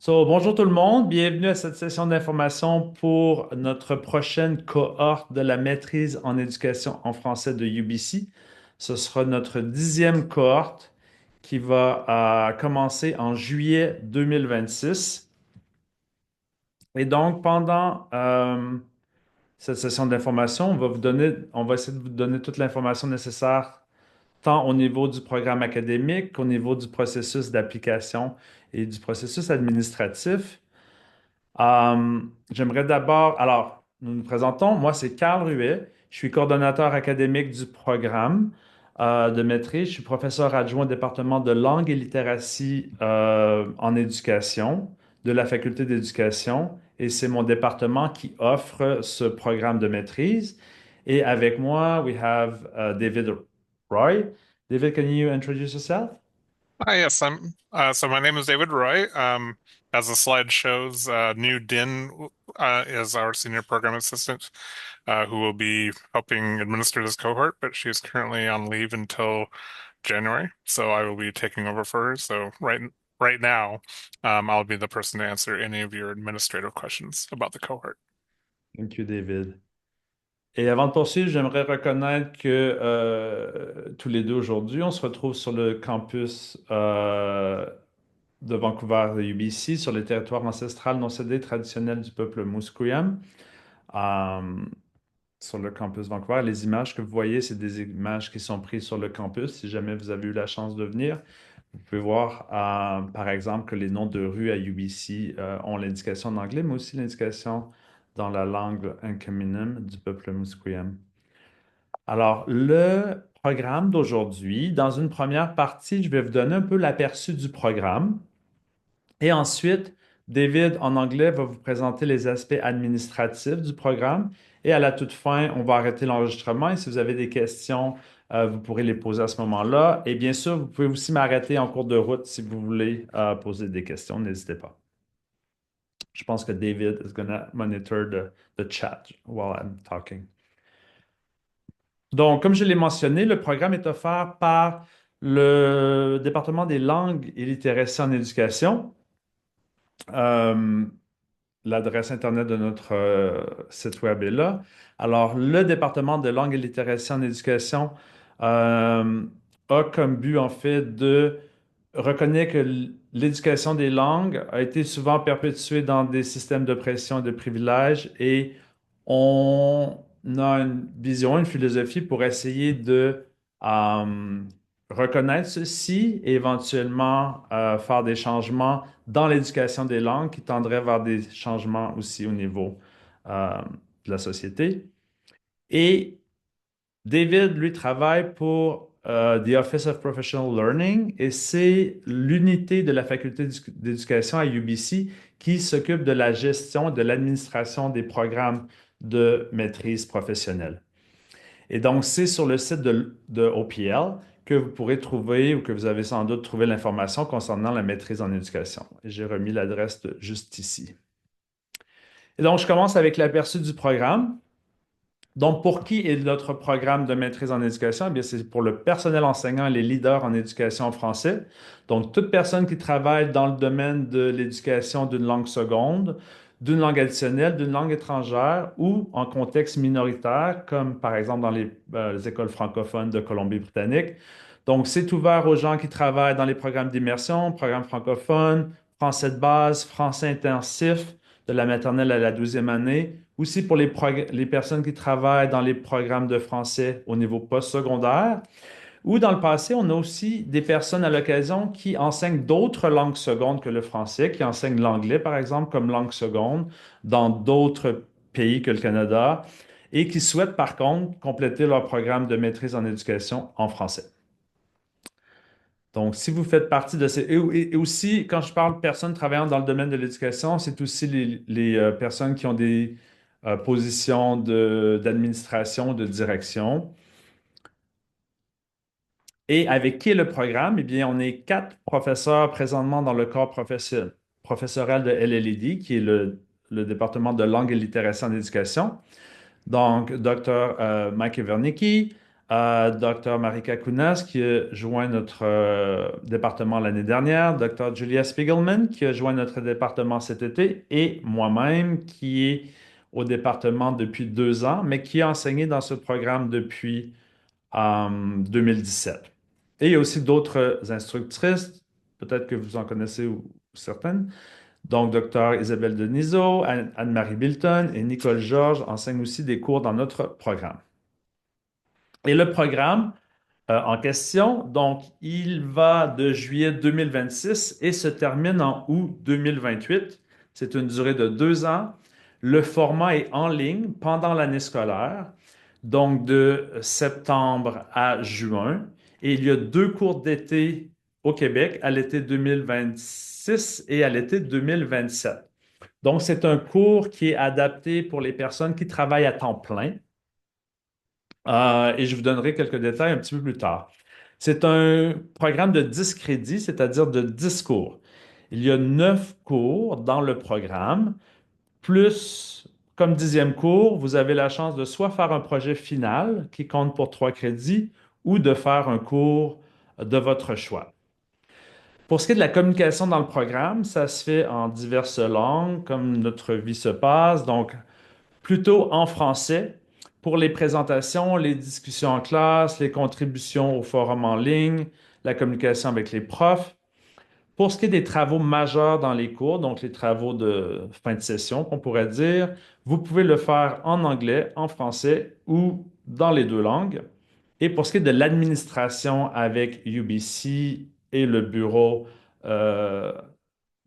Bonjour tout le monde, bienvenue à cette session d'information pour notre prochaine cohorte de la maîtrise en éducation en français de UBC. Ce sera notre 10e cohorte qui va commencer en juillet 2026. Et donc, pendant cette session d'information, on va essayer de vous donner toute l'information nécessaire tant au niveau du programme académique qu'au niveau du processus d'application et du processus administratif. J'aimerais d'abord, alors, nous nous présentons. Moi, c'est Carl Ruet. Je suis coordonnateur académique du programme de maîtrise. Je suis professeur adjoint au département de langue et littératie en éducation de la faculté d'éducation. Et c'est mon département qui offre ce programme de maîtrise. Et avec moi, we have David Roy. David, can you introduce yourself? Hi, yes, I'm so my name is David Roy. As the slide shows, New Din is our senior program assistant who will be helping administer this cohort, but she's currently on leave until January, so I will be taking over for her. So right now, I'll be the person to answer any of your administrative questions about the cohort. Thank you, David. Et avant de poursuivre, j'aimerais reconnaître que tous les deux aujourd'hui, on se retrouve sur le campus de Vancouver de UBC, sur les territoires ancestrales non cédés traditionnels du peuple Musqueam, euh, sur le campus Vancouver. Les images que vous voyez, c'est des images qui sont prises sur le campus. Si jamais vous avez eu la chance de venir, vous pouvez voir, par exemple, que les noms de rues à UBC ont l'indication en anglais, mais aussi l'indication dans la langue Uncaminum du peuple Musqueam. Alors, le programme d'aujourd'hui, dans une première partie, je vais vous donner un peu l'aperçu du programme. Et ensuite, David, en anglais, va vous présenter les aspects administratifs du programme. Et à la toute fin, on va arrêter l'enregistrement. Et si vous avez des questions, vous pourrez les poser à ce moment-là. Et bien sûr, vous pouvez aussi m'arrêter en cours de route si vous voulez poser des questions. N'hésitez pas. Je pense que David is going to monitor the chat while I'm talking. Donc, comme je l'ai mentionné, le programme est offert par le département des langues et littératie en éducation. Euh, L'adresse Internet de notre site web est là. Alors, le département de langue et littératie en éducation euh, a comme but, en fait, de reconnaître que l'éducation des langues a été souvent perpétuée dans des systèmes de pression et de privilèges et on a une vision, une philosophie pour essayer de euh, reconnaître ceci et éventuellement faire des changements dans l'éducation des langues qui tendraient vers des changements aussi au niveau euh, de la société. Et David, lui, travaille pour The Office of Professional Learning et c'est l'unité de la faculté d'éducation à UBC qui s'occupe de la gestion et de l'administration des programmes de maîtrise professionnelle. Et donc, c'est sur le site de OPL que vous pourrez trouver ou que vous avez sans doute trouvé l'information concernant la maîtrise en éducation. Et j'ai remis l'adresse juste ici. Et donc, je commence avec l'aperçu du programme. Donc, pour qui est notre programme de maîtrise en éducation? Eh bien, c'est pour le personnel enseignant et les leaders en éducation en français. Donc, toute personne qui travaille dans le domaine de l'éducation d'une langue seconde, d'une langue additionnelle, d'une langue étrangère ou en contexte minoritaire, comme par exemple dans les écoles francophones de Colombie-Britannique. Donc, c'est ouvert aux gens qui travaillent dans les programmes d'immersion, programmes francophones, français de base, français intensif, de la maternelle à la 12e année. Aussi pour les personnes qui travaillent dans les programmes de français au niveau postsecondaire. Ou dans le passé, on a aussi des personnes à l'occasion qui enseignent d'autres langues secondes que le français, qui enseignent l'anglais, par exemple, comme langue seconde dans d'autres pays que le Canada et qui souhaitent, par contre, compléter leur programme de maîtrise en éducation en français. Donc, si vous faites partie de ces... Et aussi, quand je parle de personnes travaillant dans le domaine de l'éducation, c'est aussi les personnes qui ont des positions d'administration, de direction. Et avec qui est le programme? Eh bien, on est 4 professeurs présentement dans le corps professoral de LLED, qui est le département de langue et littératie en éducation. Donc, Dr. Mike Wernicke, Dr. Marika Kunas, qui a joint notre département l'année dernière, Dr. Julia Spiegelman, qui a joint notre département cet été, et moi-même, qui est au département depuis 2 ans, mais qui a enseigné dans ce programme depuis 2017. Et il y a aussi d'autres instructrices, peut-être que vous en connaissez ou certaines. Donc, Dr. Isabelle Denisot, Anne-Marie Bilton et Nicole Georges enseignent aussi des cours dans notre programme. Et le programme en question, donc, il va de juillet 2026 et se termine en août 2028. C'est une durée de 2 ans. Le format est en ligne pendant l'année scolaire, donc de septembre à juin. Et il y a 2 cours d'été au Québec, à l'été 2026 et à l'été 2027. Donc, c'est un cours qui est adapté pour les personnes qui travaillent à temps plein. Et je vous donnerai quelques détails un petit peu plus tard. C'est un programme de 10 crédits, c'est-à-dire de 10 cours. Il y a 9 cours dans le programme, plus, comme 10e cours, vous avez la chance de soit faire un projet final qui compte pour 3 crédits ou de faire un cours de votre choix. Pour ce qui est de la communication dans le programme, ça se fait en diverses langues, comme notre vie se passe. Donc, plutôt en français pour les présentations, les discussions en classe, les contributions au forum en ligne, la communication avec les profs. Pour ce qui est des travaux majeurs dans les cours, donc les travaux de fin de session, qu'on pourrait dire, vous pouvez le faire en anglais, en français ou dans les 2 langues. Et pour ce qui est de l'administration avec UBC et le bureau euh,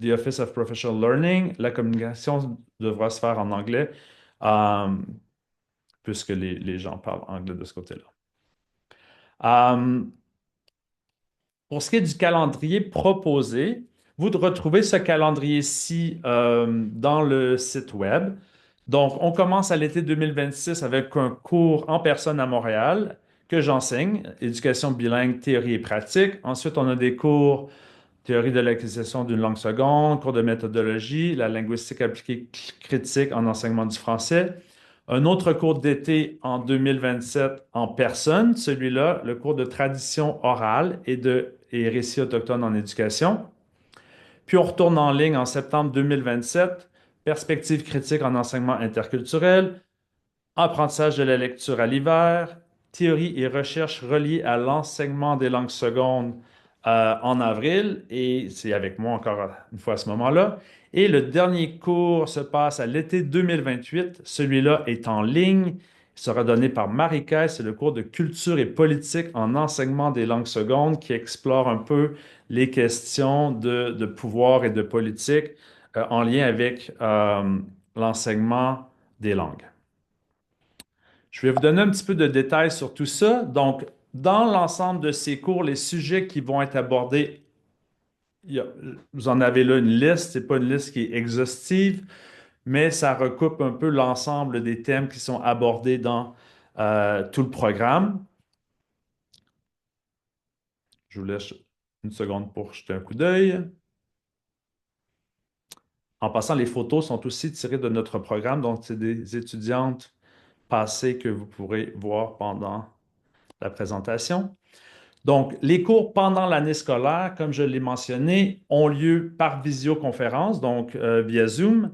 The Office of Professional Learning, la communication devra se faire en anglais. Euh, puisque les gens parlent anglais de ce côté-là. Euh, pour ce qui est du calendrier proposé, vous retrouvez ce calendrier-ci dans le site web. Donc, on commence à l'été 2026 avec un cours en personne à Montréal que j'enseigne, éducation bilingue, théorie et pratique. Ensuite, on a des cours théorie de l'acquisition d'une langue seconde, cours de méthodologie, la linguistique appliquée critique en enseignement du français. Un autre cours d'été en 2027 en personne, celui-là, le cours de tradition orale et récits autochtones en éducation. Puis on retourne en ligne en septembre 2027, perspective critique en enseignement interculturel, apprentissage de la lecture à l'hiver, théorie et recherche reliées à l'enseignement des langues secondes en avril, et c'est avec moi encore une fois à ce moment-là. Et le dernier cours se passe à l'été 2028. Celui-là est en ligne. Il sera donné par Marika. C'est le cours de culture et politique en enseignement des langues secondes qui explore un peu les questions de pouvoir et de politique en lien avec l'enseignement des langues. Je vais vous donner un petit peu de détails sur tout ça. Donc, dans l'ensemble de ces cours, les sujets qui vont être abordés, vous en avez là une liste. Ce n'est pas une liste qui est exhaustive, mais ça recoupe un peu l'ensemble des thèmes qui sont abordés dans tout le programme. Je vous laisse une seconde pour jeter un coup d'œil. En passant, les photos sont aussi tirées de notre programme, donc c'est des étudiantes passées que vous pourrez voir pendant la présentation. Donc, les cours pendant l'année scolaire, comme je l'ai mentionné, ont lieu par visioconférence, donc via Zoom.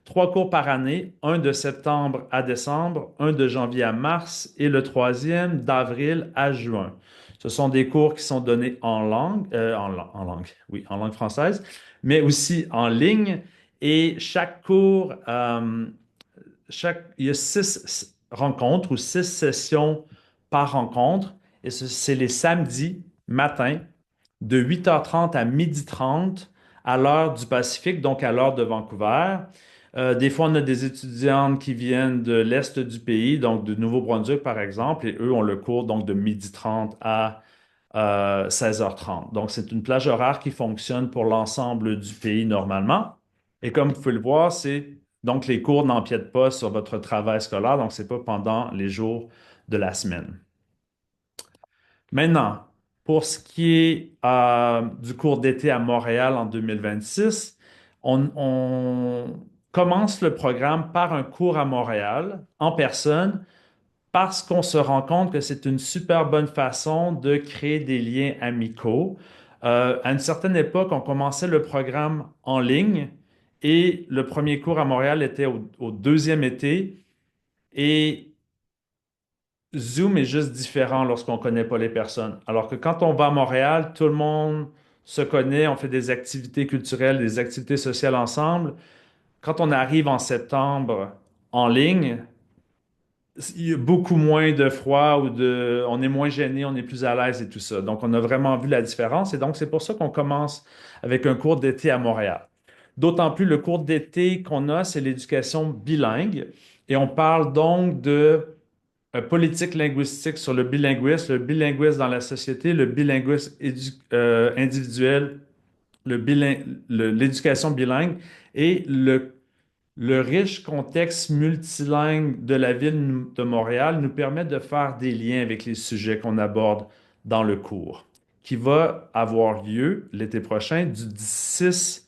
3 cours par année, un de septembre à décembre, un de janvier à mars et le troisième d'avril à juin. Ce sont des cours qui sont donnés en langue, oui, en langue française, mais aussi en ligne. Et chaque cours, il y a 6 rencontres ou 6 sessions par rencontre. Et c'est les samedis matin de 8h30 à 12h30 à l'heure du Pacifique, donc à l'heure de Vancouver. Des fois, on a des étudiantes qui viennent de l'est du pays, donc de Nouveau-Brunswick, par exemple, et eux ont le cours donc de 12h30 à 16h30. Donc, c'est une plage horaire qui fonctionne pour l'ensemble du pays normalement. Et comme vous pouvez le voir, donc les cours n'empiètent pas sur votre travail scolaire, donc ce n'est pas pendant les jours de la semaine. Maintenant, pour ce qui est du cours d'été à Montréal en 2026, on commence le programme par un cours à Montréal en personne parce qu'on se rend compte que c'est une super bonne façon de créer des liens amicaux. À une certaine époque, on commençait le programme en ligne et le premier cours à Montréal était au deuxième été. Et Zoom est juste différent lorsqu'on ne connaît pas les personnes. Alors que quand on va à Montréal, tout le monde se connaît, on fait des activités culturelles, des activités sociales ensemble. Quand on arrive en septembre en ligne, il y a beaucoup moins de froid ou on est moins gêné, on est plus à l'aise et tout ça. Donc, on a vraiment vu la différence et donc c'est pour ça qu'on commence avec un cours d'été à Montréal. D'autant plus le cours d'été qu'on a, c'est l'éducation bilingue et on parle donc de politique linguistique sur le bilinguisme dans la société, le bilinguisme individuel, l'éducation bilingue et le riche contexte multilingue de la ville de Montréal nous permet de faire des liens avec les sujets qu'on aborde dans le cours, qui va avoir lieu l'été prochain du 16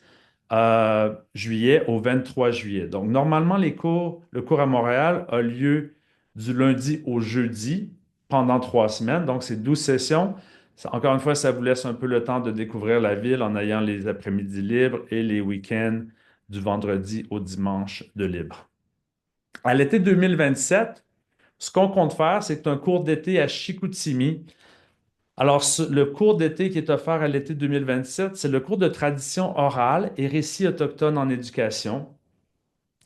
juillet au 23 juillet. Donc, normalement, le cours à Montréal a lieu du lundi au jeudi pendant 3 semaines. Donc, c'est 12 sessions. Encore une fois, ça vous laisse un peu le temps de découvrir la ville en ayant les après-midi libres et les week-ends du vendredi au dimanche de libre. À l'été 2027, ce qu'on compte faire, c'est un cours d'été à Chicoutimi. Alors, le cours d'été qui est offert à l'été 2027, c'est le cours de tradition orale et récits autochtones en éducation.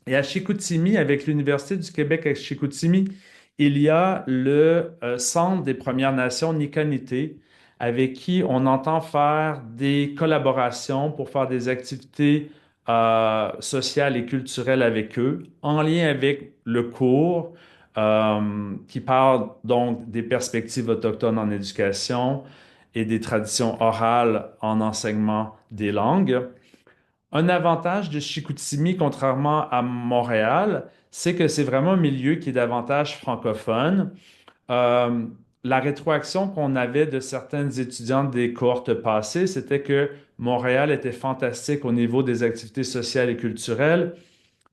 Et à Chicoutimi, avec l'Université du Québec à Chicoutimi, il y a le Centre des Premières Nations Nikanité, avec qui on entend faire des collaborations pour faire des activités sociales et culturelles avec eux, en lien avec le cours, qui parle donc des perspectives autochtones en éducation et des traditions orales en enseignement des langues. Un avantage de Chicoutimi, contrairement à Montréal, c'est que c'est vraiment un milieu qui est davantage francophone. Euh, la rétroaction qu'on avait de certaines étudiantes des cohortes passées, c'était que Montréal était fantastique au niveau des activités sociales et culturelles,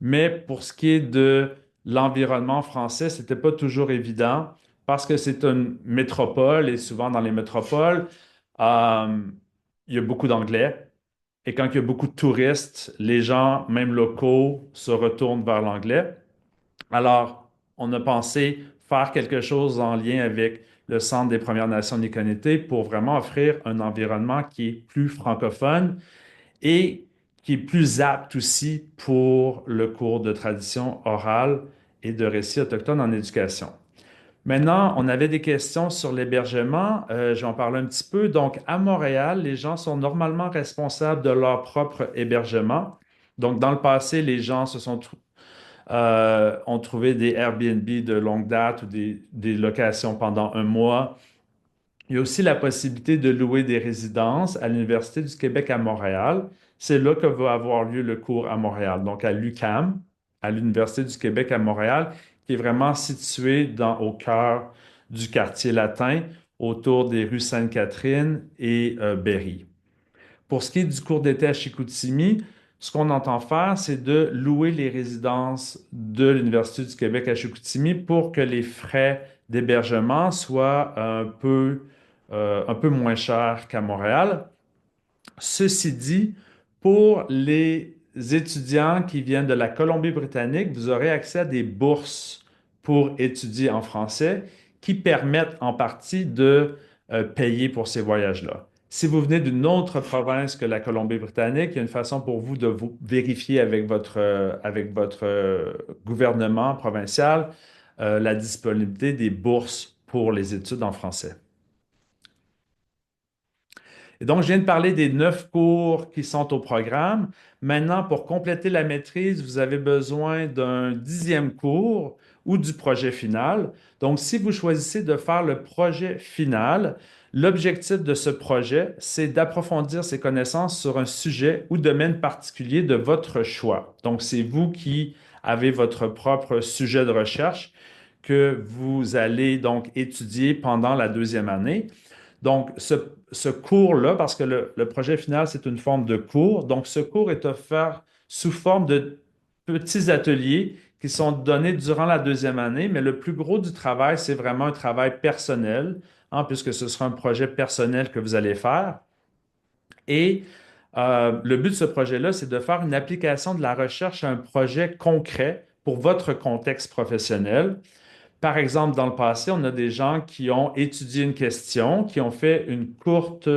mais pour ce qui est de l'environnement français, c'était pas toujours évident parce que c'est une métropole et souvent dans les métropoles, euh, il y a beaucoup d'anglais. Et quand il y a beaucoup de touristes, les gens, même locaux, se retournent vers l'anglais. Alors, on a pensé faire quelque chose en lien avec le Centre des Premières Nations Nikonité pour vraiment offrir un environnement qui est plus francophone et qui est plus apte aussi pour le cours de tradition orale et de récits autochtones en éducation. Maintenant, on avait des questions sur l'hébergement. Je vais en parler un petit peu. Donc, à Montréal, les gens sont normalement responsables de leur propre hébergement. Donc, dans le passé, les gens ont trouvé des Airbnb de longue date ou des locations pendant un mois. Il y a aussi la possibilité de louer des résidences à l'Université du Québec à Montréal. C'est là que va avoir lieu le cours à Montréal, donc à l'UQAM, à l'Université du Québec à Montréal, qui est vraiment située au cœur du quartier latin, autour des rues Sainte-Catherine et Berry. Pour ce qui est du cours d'été à Chicoutimi, ce qu'on entend faire, c'est de louer les résidences de l'Université du Québec à Chicoutimi pour que les frais d'hébergement soient un peu moins chers qu'à Montréal. Ceci dit, pour les étudiants qui viennent de la Colombie-Britannique, vous aurez accès à des bourses pour étudier en français qui permettent en partie de payer pour ces voyages-là. Si vous venez d'une autre province que la Colombie-Britannique, il y a une façon pour vous de vous vérifier avec votre gouvernement provincial la disponibilité des bourses pour les études en français. Et donc, je viens de parler des 9 cours qui sont au programme. Maintenant, pour compléter la maîtrise, vous avez besoin d'un 10e cours ou du projet final. Donc, si vous choisissez de faire le projet final, l'objectif de ce projet, c'est d'approfondir ses connaissances sur un sujet ou domaine particulier de votre choix. Donc, c'est vous qui avez votre propre sujet de recherche que vous allez donc étudier pendant la deuxième année. Donc, ce cours-là, parce que le projet final, c'est une forme de cours, donc ce cours est offert sous forme de petits ateliers qui sont donnés durant la deuxième année, mais le plus gros du travail, c'est vraiment un travail personnel, hein, puisque ce sera un projet personnel que vous allez faire. Et le but de ce projet-là, c'est de faire une application de la recherche à un projet concret pour votre contexte professionnel. Par exemple, dans le passé, on a des gens qui ont étudié une question, qui ont fait une courte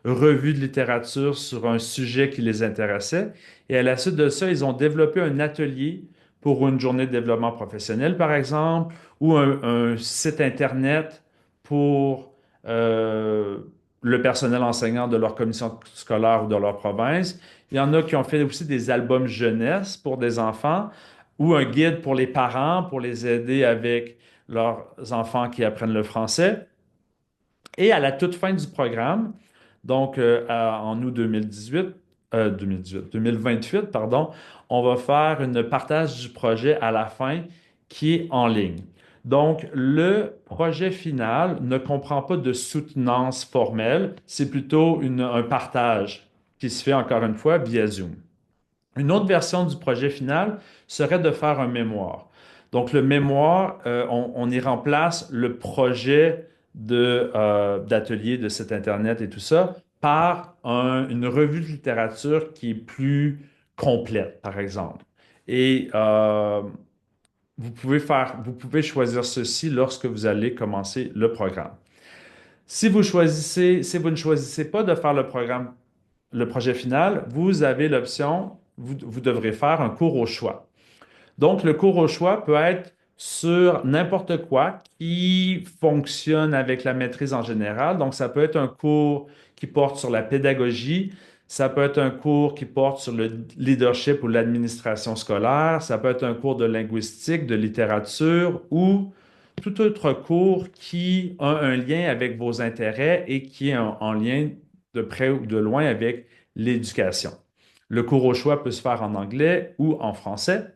revue de littérature sur un sujet qui les intéressait, et à la suite de ça, ils ont développé un atelier pour une journée de développement professionnel, par exemple, ou un site Internet pour euh, le personnel enseignant de leur commission scolaire ou de leur province. Il y en a qui ont fait aussi des albums jeunesse pour des enfants ou un guide pour les parents pour les aider avec leurs enfants qui apprennent le français. Et à la toute fin du programme, donc en août 2028, pardon, on va faire une partage du projet à la fin qui est en ligne. Donc, le projet final ne comprend pas de soutenance formelle, c'est plutôt un partage qui se fait encore une fois via Zoom. Une autre version du projet final serait de faire un mémoire. Donc, le mémoire, on y remplace le projet d'atelier, de site Internet et tout ça par une revue de littérature qui est plus complète, par exemple. Et vous pouvez choisir ceci lorsque vous allez commencer le programme. Si vous ne choisissez pas de faire le projet final, vous avez l'option, vous devrez faire un cours au choix. Donc, le cours au choix peut être sur n'importe quoi qui fonctionne avec la maîtrise en général. Donc, ça peut être un cours qui porte sur la pédagogie, ça peut être un cours qui porte sur le leadership ou l'administration scolaire, ça peut être un cours de linguistique, de littérature ou tout autre cours qui a un lien avec vos intérêts et qui est en lien de près ou de loin avec l'éducation. Le cours au choix peut se faire en anglais ou en français.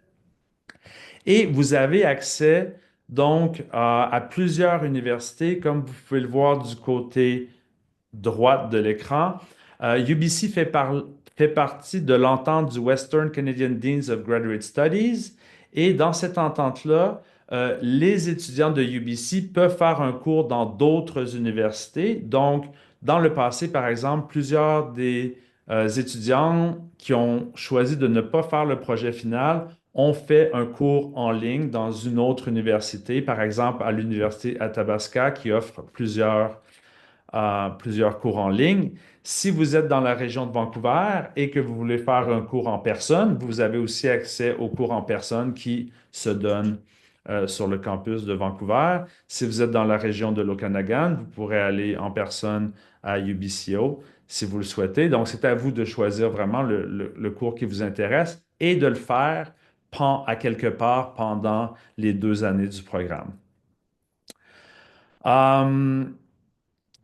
Et vous avez accès donc à plusieurs universités, comme vous pouvez le voir du côté droite de l'écran. UBC fait partie de l'entente du Western Canadian Deans of Graduate Studies. Et dans cette entente-là, les étudiants de UBC peuvent faire un cours dans d'autres universités. Donc, dans le passé, par exemple, plusieurs des étudiants qui ont choisi de ne pas faire le projet final ont fait un cours en ligne dans une autre université, par exemple à l'Université Athabasca qui offre plusieurs cours en ligne. Si vous êtes dans la région de Vancouver et que vous voulez faire un cours en personne, vous avez aussi accès aux cours en personne qui se donnent sur le campus de Vancouver. Si vous êtes dans la région de l'Okanagan, vous pourrez aller en personne à UBCO si vous le souhaitez. Donc, c'est à vous de choisir vraiment le cours qui vous intéresse et de le faire à quelque part pendant les 2 années du programme. Euh,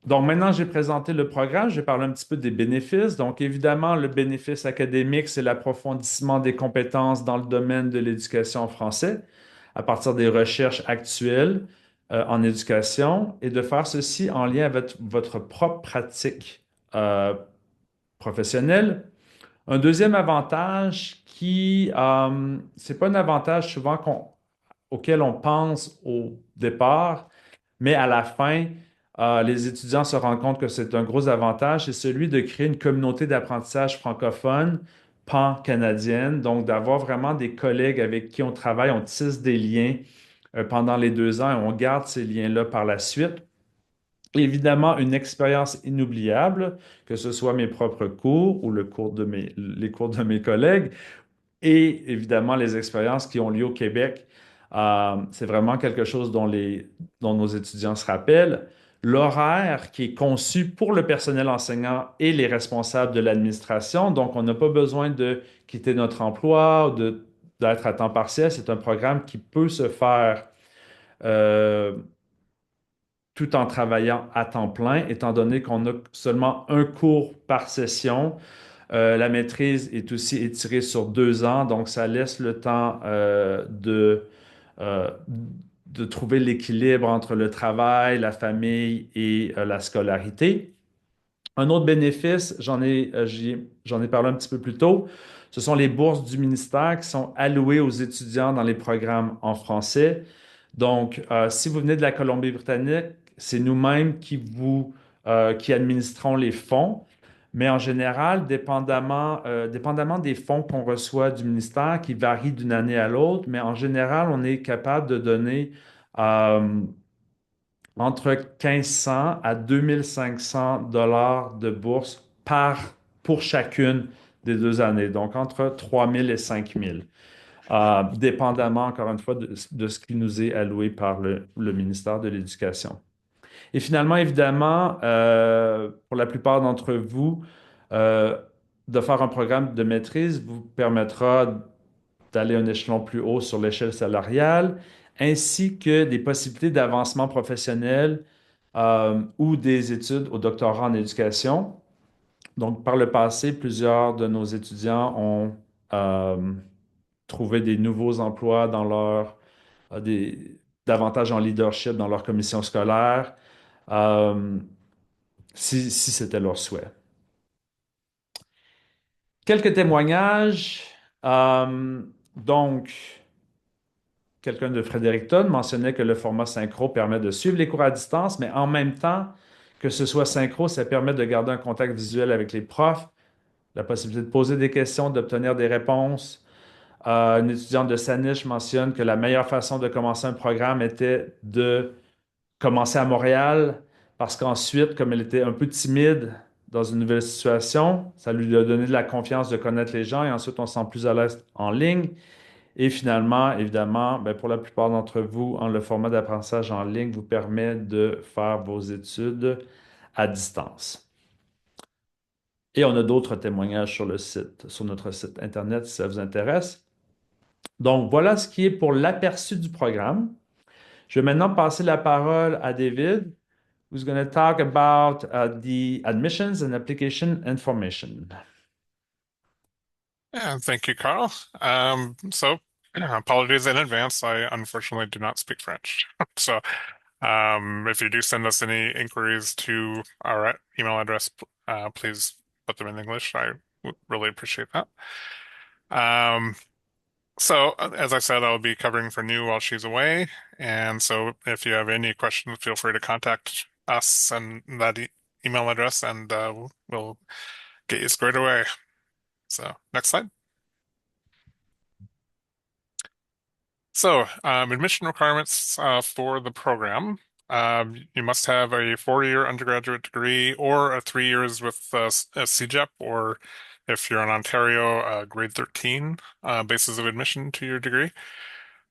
donc maintenant, j'ai présenté le programme, je vais parler un petit peu des bénéfices. Donc évidemment, le bénéfice académique, c'est l'approfondissement des compétences dans le domaine de l'éducation en français à partir des recherches actuelles en éducation et de faire ceci en lien avec votre propre pratique professionnelle. Un deuxième avantage c'est pas un avantage souvent auquel on pense au départ, mais à la fin, les étudiants se rendent compte que c'est un gros avantage, c'est celui de créer une communauté d'apprentissage francophone pan-canadienne, donc d'avoir vraiment des collègues avec qui on travaille, on tisse des liens pendant les 2 ans et on garde ces liens-là par la suite. Évidemment, une expérience inoubliable, que ce soit mes propres cours ou les cours de mes collègues, et évidemment les expériences qui ont lieu au Québec. C'est vraiment quelque chose dont nos étudiants se rappellent. L'horaire qui est conçu pour le personnel enseignant et les responsables de l'administration, donc on n'a pas besoin de quitter notre emploi ou d'être à temps partiel. C'est un programme qui peut se faire euh, tout en travaillant à temps plein, étant donné qu'on a seulement un cours par session. La maîtrise est aussi étirée sur 2 ans, donc ça laisse le temps euh, de trouver l'équilibre entre le travail, la famille et la scolarité. Un autre bénéfice, j'en ai parlé un petit peu plus tôt, Ce sont les bourses du ministère qui sont allouées aux étudiants dans les programmes en français. Donc, si vous venez de la Colombie-Britannique, c'est nous-mêmes qui administrons les fonds. Mais en général, dépendamment des fonds qu'on reçoit du ministère, qui varient d'une année à l'autre, mais en général, on est capable de donner euh, entre 1500 à 2500 $ de bourse pour chacune des 2 années. Donc, entre 3000 et 5000, dépendamment, encore une fois, de ce qui nous est alloué par le ministère de l'Éducation. Et finalement, évidemment, pour la plupart d'entre vous, euh, de faire un programme de maîtrise vous permettra d'aller un échelon plus haut sur l'échelle salariale, ainsi que des possibilités d'avancement professionnel ou des études au doctorat en éducation. Donc, par le passé, plusieurs de nos étudiants ont trouvé des nouveaux emplois davantage en leadership dans leur commission scolaire, euh, si c'était leur souhait. Quelques témoignages. Donc, quelqu'un de Fredericton mentionnait que le format synchro permet de suivre les cours à distance, mais en même temps que ce soit synchro, ça permet de garder un contact visuel avec les profs, la possibilité de poser des questions, d'obtenir des réponses. Une étudiante de Sanish mentionne que la meilleure façon de commencer un programme était de commencer à Montréal, parce qu'ensuite, comme elle était un peu timide dans une nouvelle situation, ça lui a donné de la confiance de connaître les gens et ensuite on se sent plus à l'aise en ligne. Et finalement, évidemment, ben, pour la plupart d'entre vous, le format d'apprentissage en ligne vous permet de faire vos études à distance. Et on a d'autres témoignages sur le site, sur notre site Internet, si ça vous intéresse. Donc, voilà ce qui est pour l'aperçu du programme. Je vais maintenant passer la parole à David, who's going to talk about the admissions and application information. Yeah, thank you, Carl. So apologies in advance. I unfortunately do not speak French. So if you do send us any inquiries to our email address, please put them in English. I would really appreciate that. Um, as I said, I'll be covering for New while she's away. And so if you have any questions, feel free to contact us and that email address, and we'll get you squared away. So next slide. So, admission requirements for the program. You must have a 4-year undergraduate degree or a 3 years with a CEGEP, or if you're in Ontario, grade 13 basis of admission to your degree,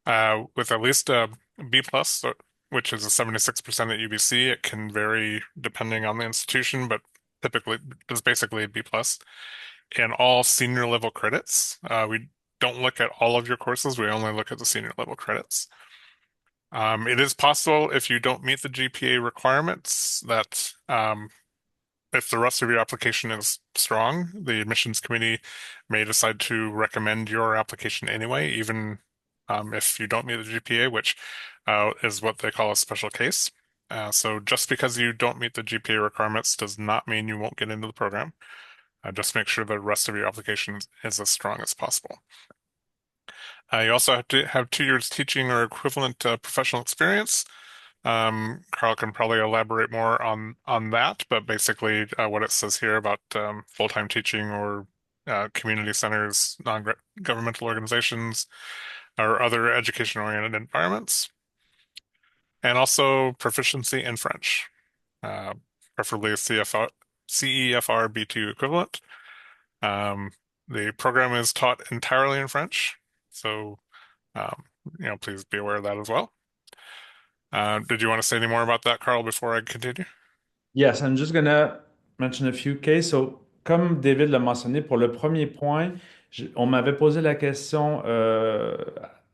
with at least a B plus, which is a 76% at UBC. It can vary depending on the institution, but typically it's basically a B plus in all senior level credits. We don't look at all of your courses. We only look at the senior level credits. It is possible if you don't meet the GPA requirements that if the rest of your application is strong, the admissions committee may decide to recommend your application anyway, even if you don't meet the GPA, which is what they call a special case. So just because you don't meet the GPA requirements does not mean you won't get into the program. Just make sure the rest of your application is as strong as possible. You also have to have 2 years teaching or equivalent professional experience. Carl can probably elaborate more on that, but basically what it says here about full-time teaching or community centers, non-governmental organizations, or other education-oriented environments. And also proficiency in French, preferably a CEFR B2 equivalent. The program is taught entirely in French, so please be aware of that as well. Did you want to say any more about that, Carl, before I continue? Yes, I'm just going to mention a few cases. So, comme David l'a mentionné, pour le premier point, on m'avait posé la question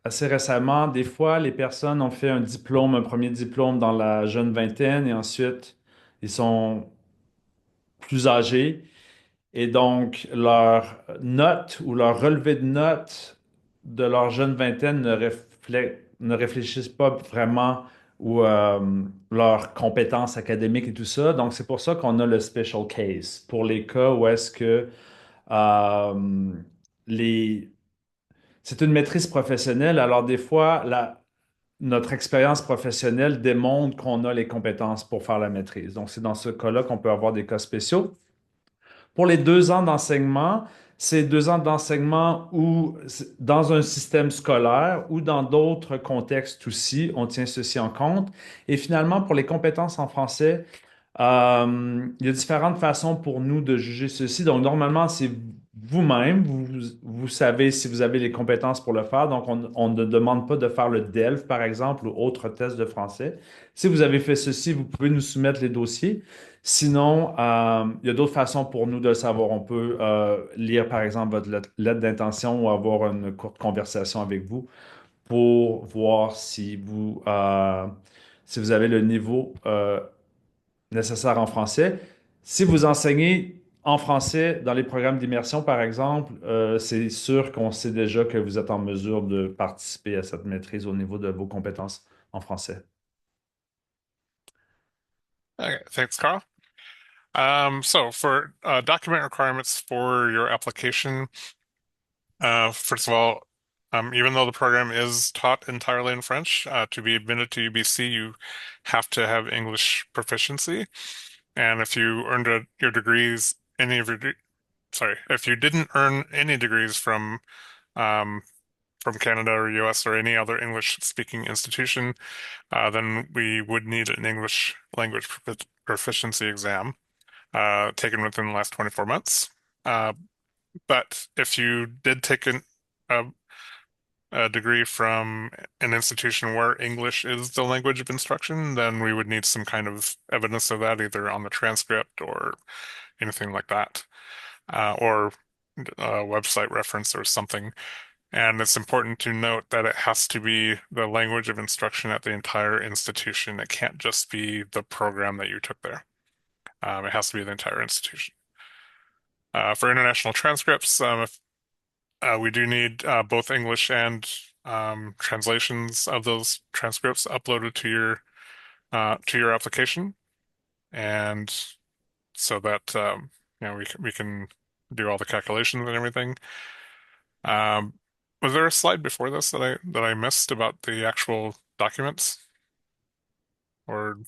assez récemment. Des fois, les personnes ont fait un premier diplôme dans la jeune vingtaine et ensuite, ils sont plus âgés. Et donc, leur note ou leur relevé de notes de leur jeune vingtaine ne réfléchissent pas vraiment ou leurs compétences académiques et tout ça. Donc, c'est pour ça qu'on a le special case pour les cas où est-ce que euh, les... c'est une maîtrise professionnelle, alors des fois, notre expérience professionnelle démontre qu'on a les compétences pour faire la maîtrise. Donc, c'est dans ce cas-là qu'on peut avoir des cas spéciaux. Pour les 2 ans d'enseignement, c'est 2 ans d'enseignement ou dans un système scolaire ou dans d'autres contextes aussi, on tient ceci en compte. Et finalement, pour les compétences en français, il y a différentes façons pour nous de juger ceci. Donc, normalement, c'est vous-même, vous savez si vous avez les compétences pour le faire. Donc, on ne demande pas de faire le DELF, par exemple, ou autre test de français. Si vous avez fait ceci, vous pouvez nous soumettre les dossiers. Sinon, il y a d'autres façons pour nous de le savoir. On peut lire, par exemple, votre lettre d'intention ou avoir une courte conversation avec vous pour voir si vous avez le niveau nécessaire en français. Si vous enseignez en français dans les programmes d'immersion, par exemple, c'est sûr qu'on sait déjà que vous êtes en mesure de participer à cette maîtrise au niveau de vos compétences en français. Okay, thanks, Carl. So for document requirements for your application, first of all, even though the program is taught entirely in French, to be admitted to UBC, you have to have English proficiency. And if you earned your degrees, sorry, if you didn't earn any degrees um, from Canada or US or any other English-speaking institution, then we would need an English language proficiency exam taken within the last 24 months. Uh, but if you did take a, a degree from an institution where English is the language of instruction, then we would need some kind of evidence of that, either on the transcript or anything like that, or a website reference or something. And it's important to note that it has to be the language of instruction at the entire institution. It can't just be the program that you took there. It has to be the entire institution. For international transcripts, we do need both English and translations of those transcripts uploaded to your application, and so that we can do all the calculations and everything. Um, was there a slide before this that I missed about the actual documents? Or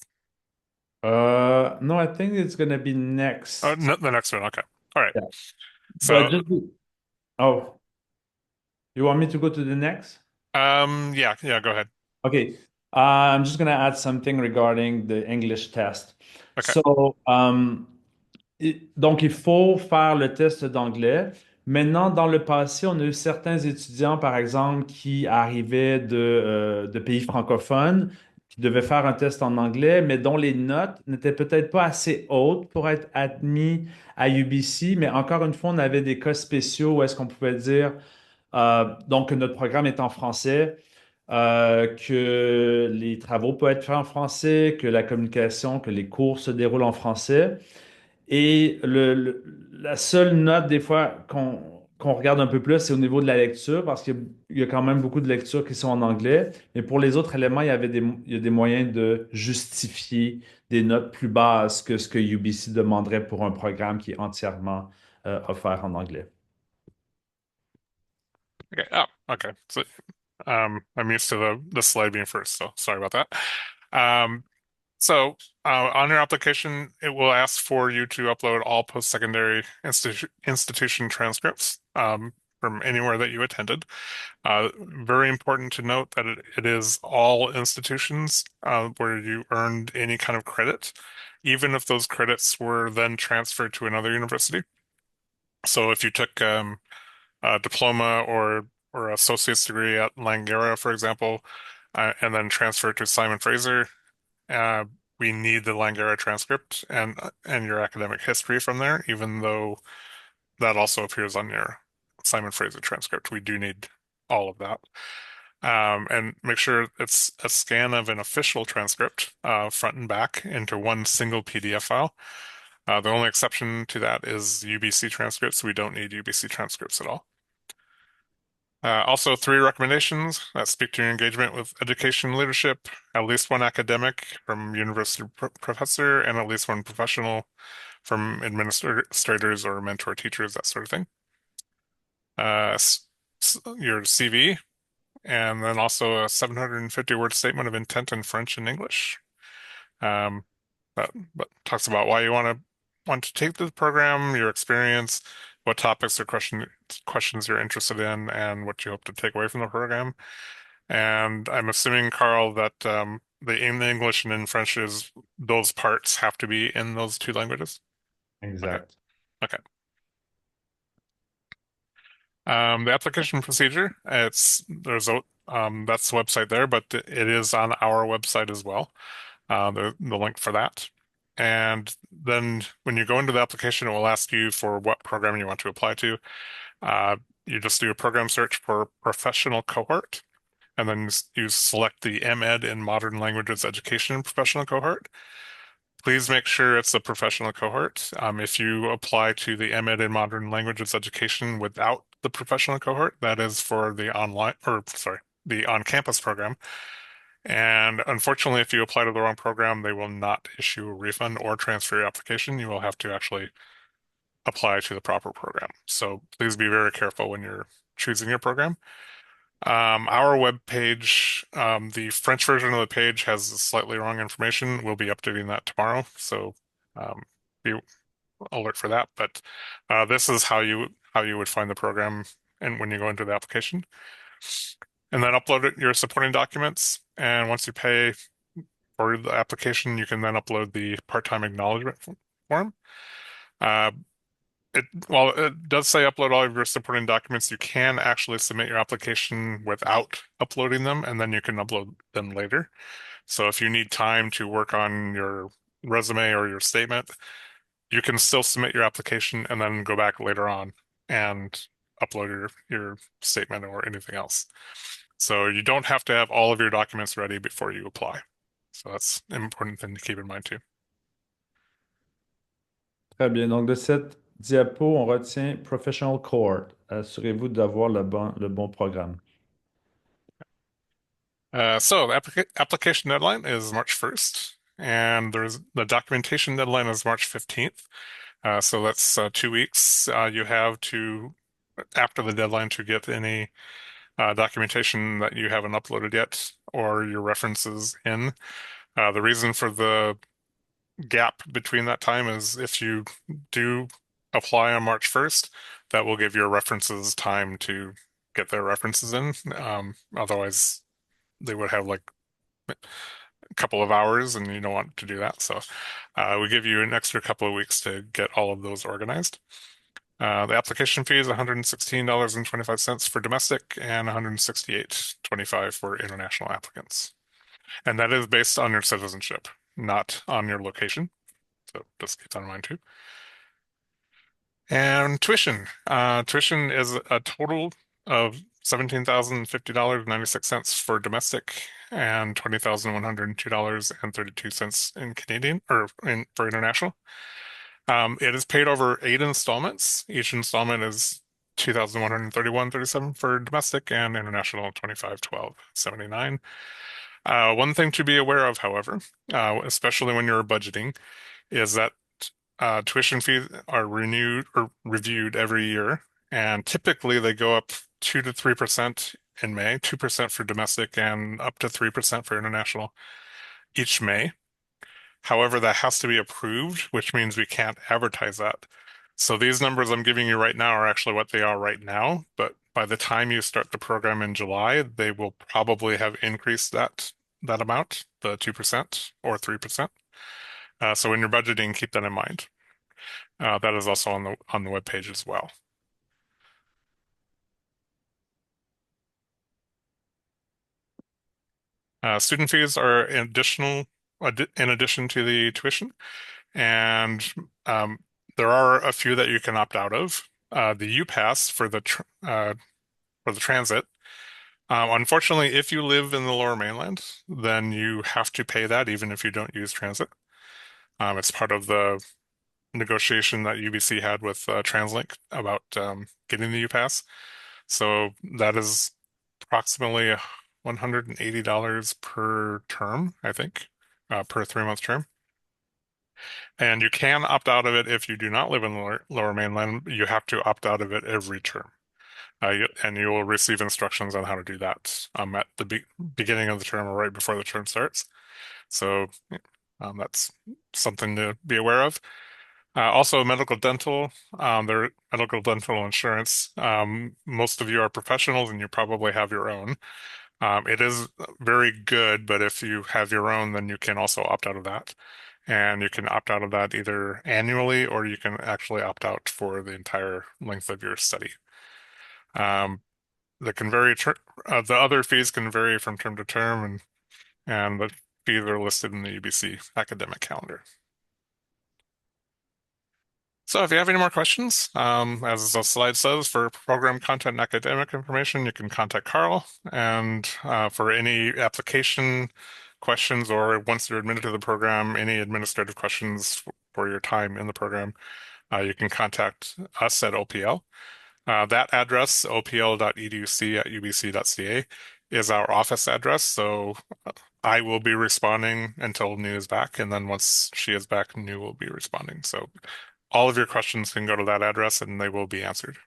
No, I think it's going to be next. no, the next one? Okay, all right. Yeah. But So just, oh, you want me to go to the next? yeah, go ahead. Okay. I'm just going to add something regarding the English test. Okay. So, donc, il faut faire le test d'anglais. Maintenant, dans le passé, on a eu certains étudiants, par exemple, qui arrivaient de pays francophones, qui devaient faire un test en anglais, mais dont les notes n'étaient peut-être pas assez hautes pour être admis à UBC. Mais encore une fois, on avait des cas spéciaux où est-ce qu'on pouvait dire, donc, que notre programme est en français, que les travaux peuvent être faits en français, que la communication, que les cours se déroulent en français. Et la seule note, des fois, qu'on regarde un peu plus, c'est au niveau de la lecture, parce qu'il y a quand même beaucoup de lectures qui sont en anglais. Mais pour les autres éléments, il y a des moyens de justifier des notes plus basses que ce que UBC demanderait pour un programme qui est entièrement offert en anglais. Okay. Oh, okay. So I'm used to the slide being first, so sorry about that. Um, so on your application, it will ask for you to upload all post-secondary institution transcripts from anywhere that you attended. Very important to note that it is all institutions where you earned any kind of credit, even if those credits were then transferred to another university. So if you took a diploma or associate's degree at Langara, for example, and then transferred to Simon Fraser, uh, we need the Langara transcript and your academic history from there, even though that also appears on your Simon Fraser transcript. We do need all of that. And make sure it's a scan of an official transcript, front and back, into one single PDF file. The only exception to that is UBC transcripts. We don't need UBC transcripts at all. Also, 3 recommendations that speak to your engagement with education leadership: at least one academic from university professor, and at least one professional from administrators or mentor teachers, that sort of thing. your CV, and then also a 750 word statement of intent in French and English. Um, that talks about why you want to take the program, your experience, what topics or questions you're interested in, and what you hope to take away from the program. And I'm assuming, Carl, that in English and in French is those parts have to be in those two languages. Okay. Exact. Okay. The application procedure, that's the website there, but it is on our website as well. The link for that. And then when you go into the application, it will ask you for what program you want to apply to. Uh, you just do a program search for professional cohort, and then you select the MEd in Modern Languages Education professional cohort. Please make sure it's a professional cohort. If you apply to the MEd in Modern Languages Education without the professional cohort, that is for the the on-campus program. And unfortunately, if you apply to the wrong program, they will not issue a refund or transfer your application. You will have to actually apply to the proper program. So please be very careful when you're choosing your program. Our web page, the French version of the page has slightly wrong information. We'll be updating that tomorrow, so be alert for that. But this is how you would find the program and when you go into the application, and then your supporting documents. And once you pay for the application, you can then upload the part-time acknowledgement form. Uh, While it does say upload all of your supporting documents, you can actually submit your application without uploading them, and then you can upload them later. So if you need time to work on your resume or your statement, you can still submit your application and then go back later on and upload your statement or anything else. So you don't have to have all of your documents ready before you apply. So that's an important thing to keep in mind too. Très bien. Donc, de cette diapo, on retient Professional Cohort. Assurez-vous d'avoir le bon programme. So the application deadline is March 1st, and there's the documentation deadline is March 15th. So that's 2 weeks. You have to, after the deadline, to get any documentation that you haven't uploaded yet or your references in. The reason for the gap between that time is if you do apply on March 1st, that will give your references time to get their references in. Otherwise, they would have like a couple of hours, and you don't want to do that. So we give you an extra couple of weeks to get all of those organized. The application fee is $116.25 for domestic and $168.25 for international applicants. And that is based on your citizenship, not on your location. So just keep that in mind too. And tuition. Tuition is a total of $17,050.96 for domestic and $20,102.32 in Canadian for international. It is paid over 8 installments. Each installment is $2,131.37 for domestic and international $25,12.79. One thing to be aware of, however, especially when you're budgeting, is that tuition fees are renewed or reviewed every year, and typically they go up 2 to 3% in May, 2% for domestic and up to 3% for international each May. However, that has to be approved, which means we can't advertise that. So these numbers I'm giving you right now are actually what they are right now, but by the time you start the program in July, they will probably have increased that amount, the 2% or 3%. So when you're budgeting, keep that in mind. That is also on the web page as well. Student fees are in addition to the tuition, and there are a few that you can opt out of. The UPass for the transit. Unfortunately, if you live in the Lower Mainland, then you have to pay that even if you don't use transit. It's part of the negotiation that UBC had with TransLink about getting the UPass. So that is approximately $180 per term, I think, per 3-month term. And you can opt out of it if you do not live in the Lower Mainland. You have to opt out of it every term. and you will receive instructions on how to do that at the beginning of the term or right before the term starts. So that's something to be aware of. Also, medical dental, their medical dental insurance. Most of you are professionals and you probably have your own. It is very good, but if you have your own, then you can also opt out of that. And you can opt out of that either annually or you can actually opt out for the entire length of your study. Um, that can vary, the other fees can vary from term to term, and the fees are listed in the UBC academic calendar. So if you have any more questions, as the slide says, for program content and academic information, you can contact Carl. And for any application questions or once you're admitted to the program, any administrative questions for your time in the program, you can contact us at OPL. That address, opl.educ@ubc.ca, is our office address. So I will be responding until New is back, and then once she is back, New will be responding. So all of your questions can go to that address and they will be answered.